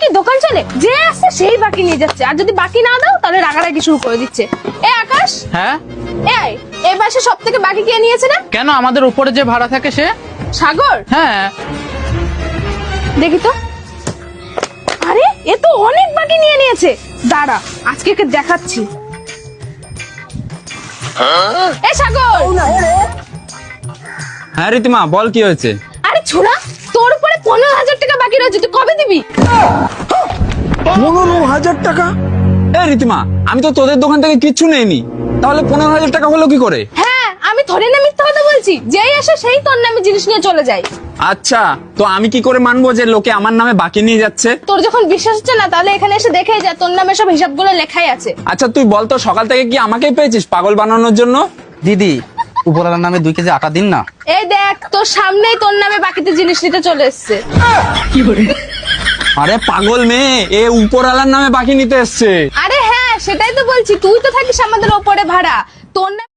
কি দোকান চলে? যে আসছে সেই বাকি নিয়ে যাচ্ছে, আর যদি বাকি না দাও তাহলে রাগারাগি শুরু করে দিচ্ছে। এ আকাশ, হ্যাঁ এই মাসে সব থেকে বাকি কে নিয়েছে না? কেন, আমাদের উপরে যে ভাড়া থাকে সে? সাগর। হ্যাঁ। দেখি তো। আরে এ তো অনেক বাকি নিয়ে নিয়েছে। দাঁড়া, আজকে একে দেখাচ্ছি। এ সাগর। হ্যাঁ রীতিমা, বল কি হয়েছে? আরে ছোড়া, তোর উপরে 15,000 টাকা বাকি রয়েছে, তুই কবে দিবি? 15,000 টাকা? এই রীতিমা, আমি তো তোদের দোকান থেকে কিচ্ছু নেইনি, তাহলে 15,000 টাকা হলো কি করে? হ্যাঁ, আমি ধরে না মিথ্যা কথা বলছি? যেই আসে সেই তোর নামে জিনিস নিয়ে চলে যায়। আচ্ছা, তো আমি কি করে মানবো যে লোকে আমার নামে বাকি নিয়ে যাচ্ছে? তোর যখন বিশ্বাস হচ্ছে না, তাহলে এখানে এসে দেখে যা, তোর নামে সব হিসাবগুলো লেখাই আছে। আচ্ছা তুই বল তো, সকাল থেকে কি আমাকেই পেয়েছিস পাগল বানানোর জন্য? দিদি, উপরওয়ালার নামে 2 কেজি আটা দিন না। এই দেখ, তোর সামনেই তোর নামে বাকিতে জিনিস নিতে চলে এসছে। আরে পাগল মেয়ে, এ উপরওয়ালার নামে বাকি নিতে এসছে। আরে হ্যাঁ, সেটাই তো বলছি, তুই তো থাকিস আমাদের ওপরে ভাড়া, তোর নামে